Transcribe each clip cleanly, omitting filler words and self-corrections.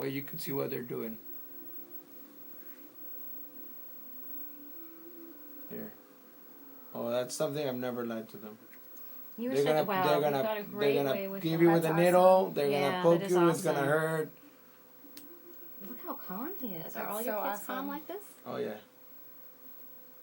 way you can see what they're doing. Here. Oh, that's something I've never lied to them. You were They're such gonna, a wow. they're You've gonna, got a they're great gonna way with give them. you with That's a awesome. needle. They're Yeah, gonna poke that is you. It's gonna awesome. hurt. Look how calm he is. Are That's all your so kids awesome. calm like this? Oh yeah.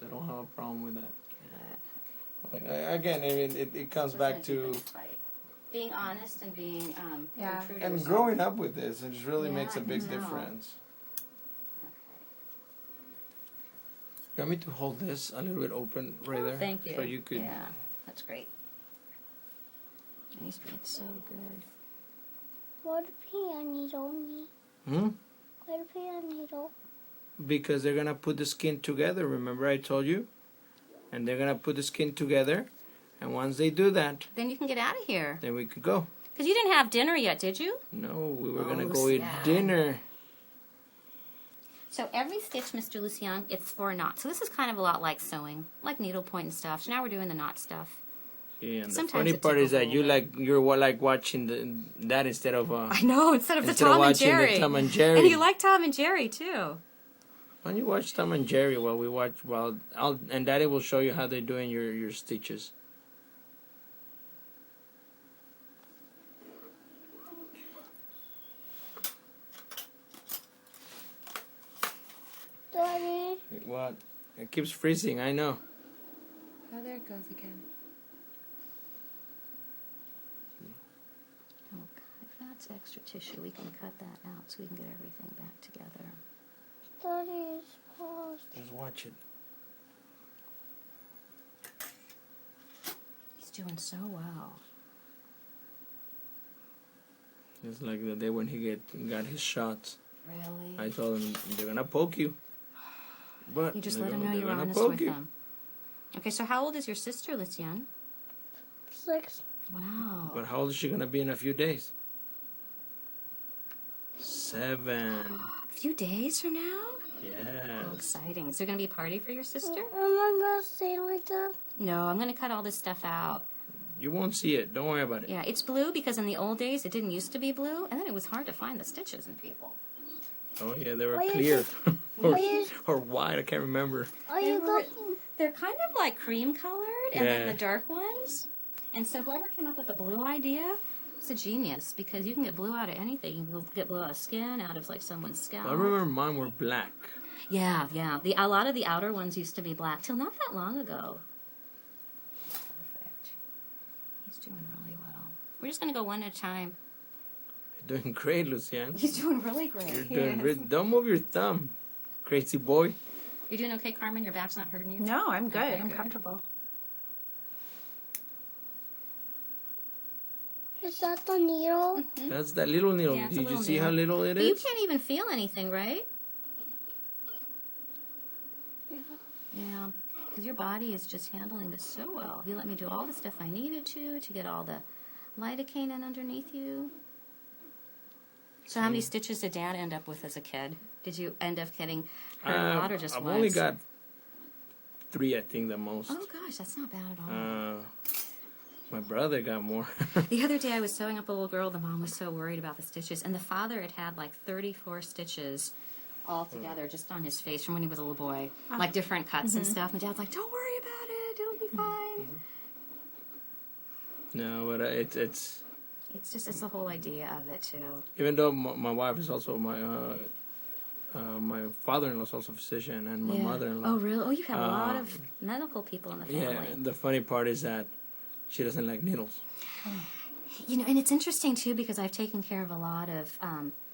I don't have a problem with that. Good. Again, I mean, it comes back to being honest and being Yeah. true to and yourself. growing up with this. It just really Yeah, makes a I big know. difference. You want me to hold this a little bit open right there? Thank you. So you could. Yeah, that's great. He's being so good. What a needle me? Hmm? What a needle? Because they're gonna put the skin together. Remember I told you? And they're gonna put the skin together, and once they do that, Then you can get out of here. then we could go. Because you didn't have dinner yet, did you? No, we were gonna Oh, go eat sad. dinner. So every stitch, Mr. Lucian, it's for a knot. So this is kind of a lot like sewing, like needlepoint and stuff. So now we're doing the knot stuff. Yeah, and the Sometimes funny it part took is a that little you're like watching that instead of I know, instead of the Instead of Tom and watching the Jerry. Tom and Jerry. And you like Tom and Jerry too. Why don't you watch Tom and Jerry while we watch and Daddy will show you how they're doing your stitches. Daddy. What? It keeps freezing. I know. Oh, there it goes again. Oh, God, if that's extra tissue, we can cut that out so we can get everything back together. Daddy is paused. Just watch it. He's doing so well. It's like the day when he got his shots. Really? I told him they're gonna poke you. But You just they're let him gonna- know they're you're gonna honest poke with you. him. Okay, so how old is your sister, Lucian? 6. Wow. But how old is she gonna be in a few days? 7. A few days from now? How Yes. exciting. Is there going to be a party for your sister? Am I gonna say like that? No, I'm going to cut all this stuff out. You won't see it. Don't worry about it. Yeah, it's blue because in the old days it didn't used to be blue, and then it was hard to find the stitches in people. Oh yeah, they were Why is clear or, why is- or white. I can't remember. Are you were- going? They're kind of like cream colored, and then Yeah. the dark ones. And so whoever came up with the blue idea is a genius because you can get blue out of anything. You can get blue out of skin, out of like someone's scalp. I remember mine were black. Yeah, yeah. A lot of the outer ones used to be black till not that long ago. Perfect. He's doing really well. We're just going to go one at a time. You're doing great, Lucian. He's doing really great. You're He doing is. great. Don't move your thumb, crazy boy. You're doing okay, Carmen? Your back's not hurting you? No, I'm good. Okay, I'm good. comfortable. Is that the needle? That's that little needle. Yeah, it's a Did you little see how needle. little it But you is? can't even feel anything, right? Yeah, because your body is just handling this so well. You let me do all the stuff I needed to get all the lidocaine in underneath you. So how many stitches did Dad end up with as a kid? Did you end up getting hurt a lot or just I've once? only got 3, I think, the most. Oh gosh, that's not bad at all. My brother got more. The other day I was sewing up a little girl. The mom was so worried about the stitches, and the father had like 34 stitches all together just on his face from when he was a little boy, like different cuts and stuff. And Dad's like, "Don't worry about it; it'll be fine." No, but it's It's the whole idea of it too. even though my wife is also my father-in-law is also a physician, and my mother-in-law. Oh really? Oh, you have a lot of medical people in the family. Yeah, the funny part is that she doesn't like needles. You know, and it's interesting too because I've taken care of a lot of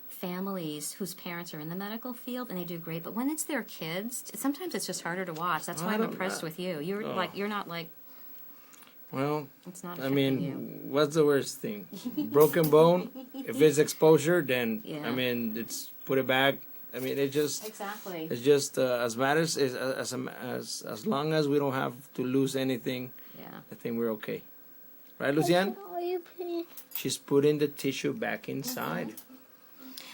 families whose parents are in the medical field and they do great. But when it's their kids, sometimes it's just harder to watch. That's why I'm impressed with you. You're you're not like. Well, It's not. I affecting mean, you. what's the worst thing? Broken bone. If it's exposure, then Yeah. I mean, it's put it back. I mean, it just Exactly. it's just as matters as long as we don't have to lose anything. Yeah. I think we're okay, right, Lucian? Are you putting? She's putting the tissue back inside.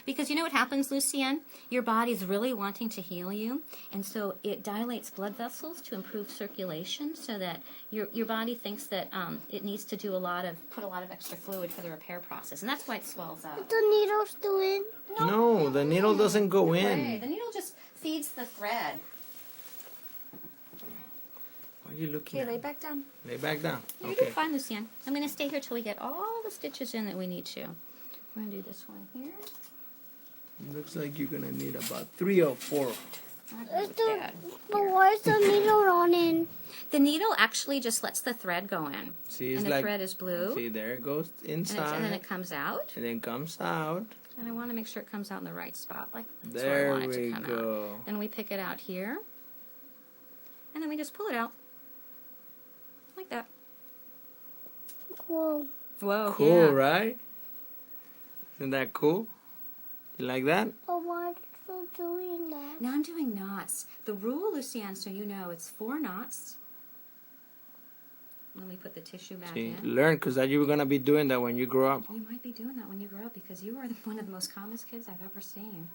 Because you know what happens, Lucienne? Your body's really wanting to heal you, and so it dilates blood vessels to improve circulation, so that your body thinks that it needs to do put a lot of extra fluid for the repair process, and that's why it swells up. The needle's still in. No, No, the needle doesn't go Right. in. The needle just feeds the thread. What are you looking Okay, lay at? back down. Lay back down. You're Okay. doing fine, Lucian. I'm going to stay here till we get all the stitches in that we need to. We're going to do this one here. Looks like you're gonna need about 3 or 4. I'll go with Dad. But why is the needle on in? The needle actually just lets the thread go in. See, it's And the like, thread is blue. see, there it goes And inside, then it comes out. and then comes out. And I want to make sure it comes out in the right spot. Like that's There where I want it we to come go. out. Then we pick it out here. And then we just pull it out. Like that. Whoa. Whoa, Cool, yeah. right? Isn't that cool? You like that? But why are you doing that? Now I'm doing knots. The rule, Lucian, so you know, it's 4 knots. Let me put the tissue back See, in. learn, because that you're gonna be doing that when you grow up. You might be doing that when you grow up because you are one of the most calmest kids I've ever seen.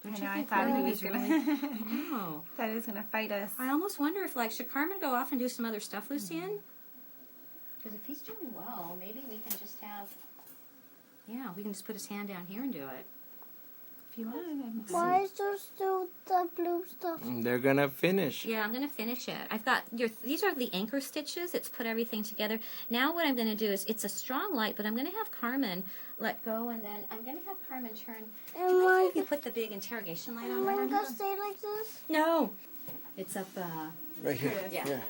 Don't I you know, I think thought he Carmen was is gonna. really- I know. Thought he was gonna fight us. I almost wonder if, like, should Carmen go off and do some other stuff, Lucian? Because if he's doing well, maybe we can just have. Yeah, we can just put his hand down here and do it. If you want. Why is there still the blue stuff? They're gonna finish. Yeah, I'm going to finish it. I've got these are the anchor stitches. It's put everything together. Now what I'm going to do is, it's a strong light, but I'm going to have Carmen let go, and then I'm going to have Carmen turn. Do Am you mind I, if you put the big interrogation light on? am I Right gonna stay like this? No. It's up, Right here. yeah.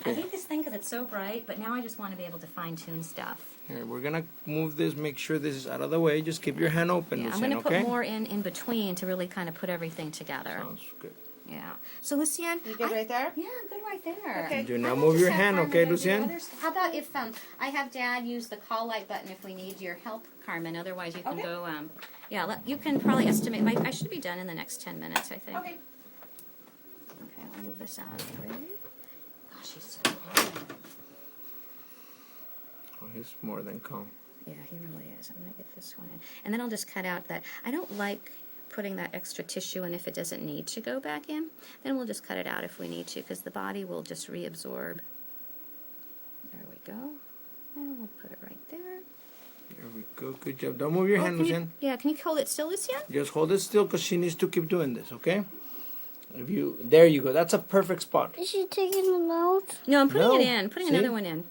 I hate this thing because it's so bright, but now I just want to be able to fine-tune stuff. Here, we're gonna move this, make sure this is out of the way. Just keep your hand open, Yeah, I'm Lucian, going to okay? put more in between to really kind of put everything together. Sounds good. Yeah. So, Lucian. You good right there? Yeah, I'm good right there. Okay. Do I not will move just your have hand, Carmen okay, go do Lucian? others. How about if I have Dad use the call light button if we need your help, Carmen? Otherwise, you can Okay. go. Yeah, you can probably estimate. I should be done in the next 10 minutes, I think. Okay. Okay, I'll move this out of the way. Gosh, he's so hard. Oh, he's more than calm. Yeah, he really is. I'm going to get this one in. And then I'll just cut out that. I don't like putting that extra tissue in if it doesn't need to go back in. Then we'll just cut it out if we need to, because the body will just reabsorb. There we go. And we'll put it right there. There we go. Good job. Don't move your hand, can you, Lucian. yeah, can you hold it still, Lucian? Just hold it still, because she needs to keep doing this, okay? There you go. That's a perfect spot. Is she taking them out? No, I'm putting No. it in. Putting See? another one in.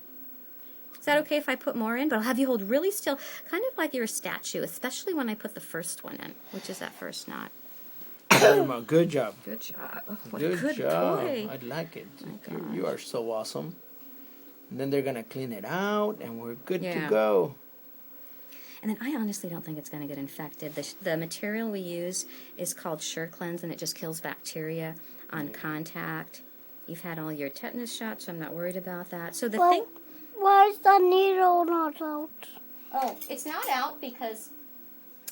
Is that okay if I put more in? But I'll have you hold really still, kind of like you're a statue, especially when I put the first one in, which is that first knot. Good job. Good job. Oh, what Good a good job. boy. I like it. My You are so awesome. And then they're gonna clean it out, and we're good to Yeah. go. And then I honestly don't think it's going to get infected. The material we use is called SureCleanse, and it just kills bacteria on contact. You've had all your tetanus shots, so I'm not worried about that. So the Well, thing... why is the needle not out? Oh, it's not out because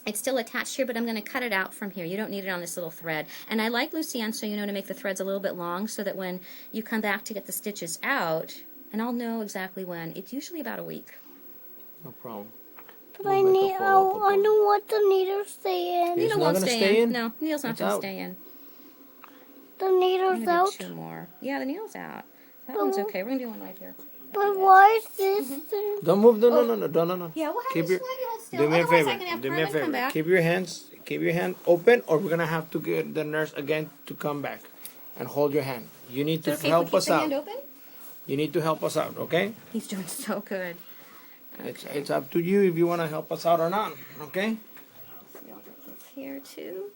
it's still attached here, but I'm going to cut it out from here. You don't need it on this little thread. And I like Lucian, so you know, to make the threads a little bit long so that when you come back to get the stitches out, and I'll know exactly when, it's usually about a week. No problem. But We'll I make a need. follow-up I with don't want the needle stay in. It's Needle not won't gonna stay stay in? No, needle's not It's going to out. stay in. The I'm needle's gonna out. do 2 more. Yeah, the needle's out. That one's okay. We're going to do one right here. But why is this thing? Don't move. No. Yeah, we'll have Keep you your. slide you hold still. Do me a Otherwise, favor. I can have Do me a Carmen come favor. back. Keep your hand open, or we're gonna have to get the nurse again to come back and hold your hand. You need to Is it okay help if we us keep the out. hand open? You need to help us out, okay? He's doing so good. It's up to you if you want to help us out or not, okay? See, I'll get this here too.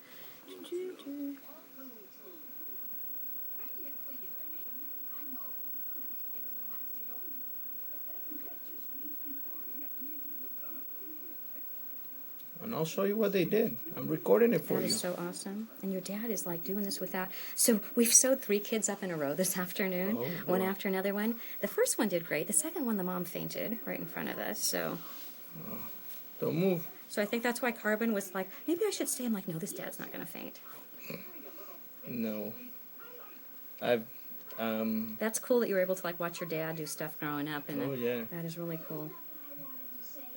And I'll show you what they did. I'm recording it for That you. is so awesome. And your dad is like doing this without. So we've sewed 3 kids up in a row this afternoon, Oh, one boy. after another one. The first one did great. The second one, the mom fainted right in front of us. So Don't move. I think that's why Carbon was like, maybe I should stay. I'm like, no, this dad's not going to faint. No. I've That's cool that you were able to like watch your dad do stuff growing up. And Oh, yeah. that is really cool.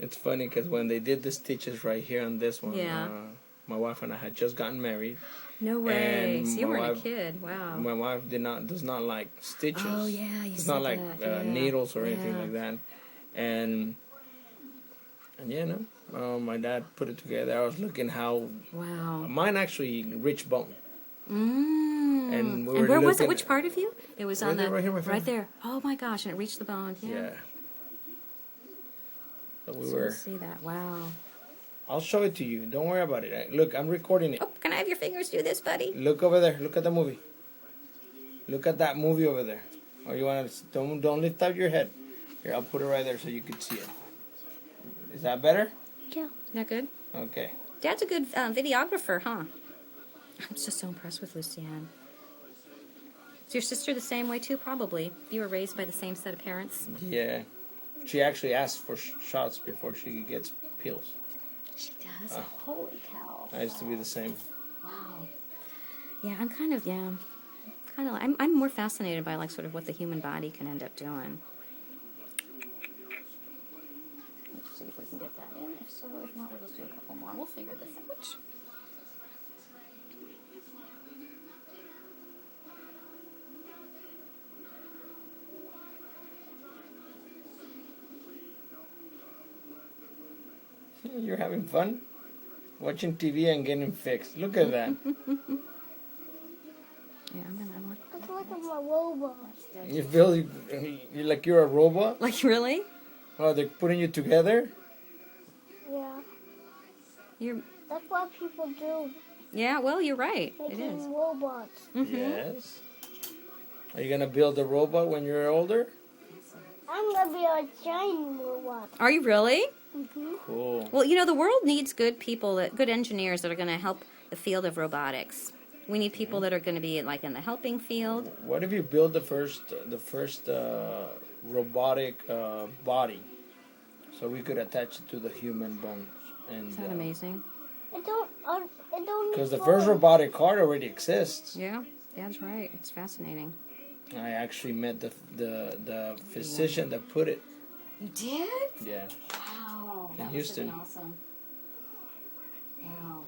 It's funny because when they did the stitches right here on this one, Yeah. my wife and I had just gotten married. No way. And So you my weren't a wife- kid. Wow. My wife does not like stitches. Oh, yeah, you It's said not like that, yeah. needles or anything Yeah. like that. And yeah, no, My dad put it together. I was looking how Wow. mine actually rich bone. Mm. And we were where was it? looking- Which part of you? It was Right on there, the right here, my right friend. there. Oh my gosh! And it reached the bone. Yeah. Yeah. So we So were. we'll see that. Wow. I'll show it to you. Don't worry about it. Look, I'm recording it. Oh, can I have your fingers do this, buddy? Look over there. Look at the movie. Look at that movie over there. Or you want to don't lift up your head. Here, I'll put it right there so you can see it. Is that better? Yeah. Is that good? Okay. Dad's a good videographer, huh? I'm just so impressed with Lucienne. Is your sister the same way too? Probably. You were raised by the same set of parents. Yeah. She actually asks for shots before she gets pills. She does. Holy cow! I used to be the same. Wow. Yeah, I'm kind of I'm more fascinated by like sort of what the human body can end up doing. Let's see if we can get that in. If so, if not, we'll just do a couple more. We'll figure this out. You're having fun? Watching TV and getting fixed. Look at that. Yeah, I want. It's like I'm a robot. You feel you're like you're a robot? Like really? Oh, they're putting you together? Yeah. You're. That's what people do. Yeah. Well, you're right. It Making is. robots. Mm-hmm. Yes. Are you gonna build a robot when you're older? I'm gonna be a giant robot. Are you really? Mm-hmm. Cool. Well, you know, the world needs good people, good engineers that are going to help the field of robotics. We need people that are going to be like in the helping field. What if you build the first robotic body, so we could attach it to the human bones? And Is that amazing? It don't. because the first robotic car already exists. Yeah, that's right. It's fascinating. I actually met the physician that put it. You did? Yeah. Wow. In Houston. Awesome. Wow.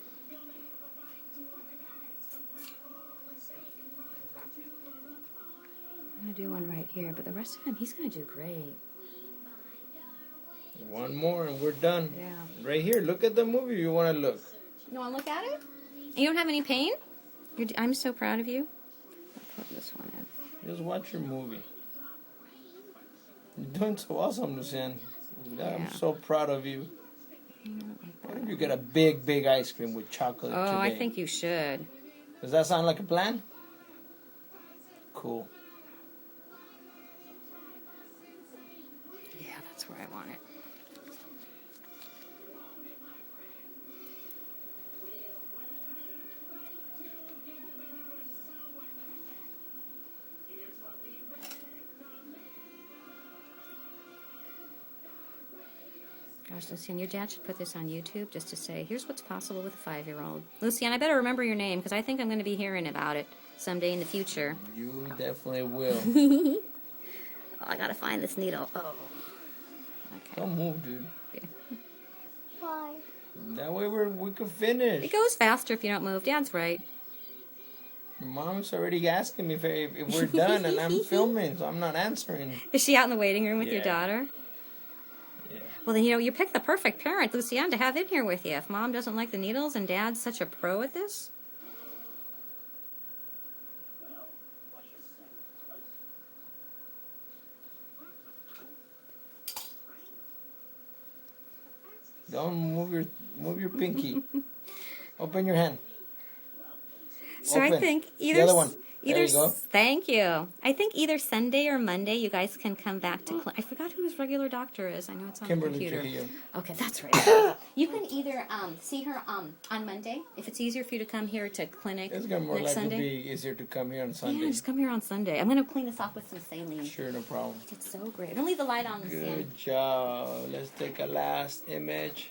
I'm going to do one right here, but the rest of him, he's going to do great. One more and we're done. Yeah. Right here. Look at the movie. You want to look? You want to look at it? You don't have any pain? I'm so proud of you. I'll put this one in. Just watch your movie. You're doing so awesome, Lucian. Yeah. I'm so proud of you. What if you get a big ice cream with chocolate Oh, today? I think you should. Does that sound like a plan? Cool. Yeah, that's where I want it. Gosh, Lucian, your dad should put this on YouTube just to say, here's what's possible with a 5-year-old. Lucian, I better remember your name because I think I'm going to be hearing about it someday in the future. You definitely will. Oh, I got to find this needle. Oh. Okay. Don't move, dude. Why? That way we can finish. It goes faster if you don't move. Dad's right. Your mom's already asking me if we're done, and I'm filming, so I'm not answering. Is she out in the waiting room with your Yeah. daughter? Yeah. Well, then, you picked the perfect parent, Lucian, to have in here with you. If mom doesn't like the needles and dad's such a pro at this. Don't move your pinky. Open your hand. So I Open. think The either other one. There either you go. thank you. I think either Sunday or Monday you guys can come back to. I forgot who his regular doctor is. I know it's on Kimberly the computer. Trujillo. Okay, that's right. You can either see her on Monday if it's easier for you to come here to clinic It's gonna more next likely Sunday. be easier to come here on Yeah, Sunday. just come here on Sunday. I'm gonna clean this off with some saline. Sure, no problem. It's so great. Don't leave the light on, Lucian. Good job. Let's take a last image.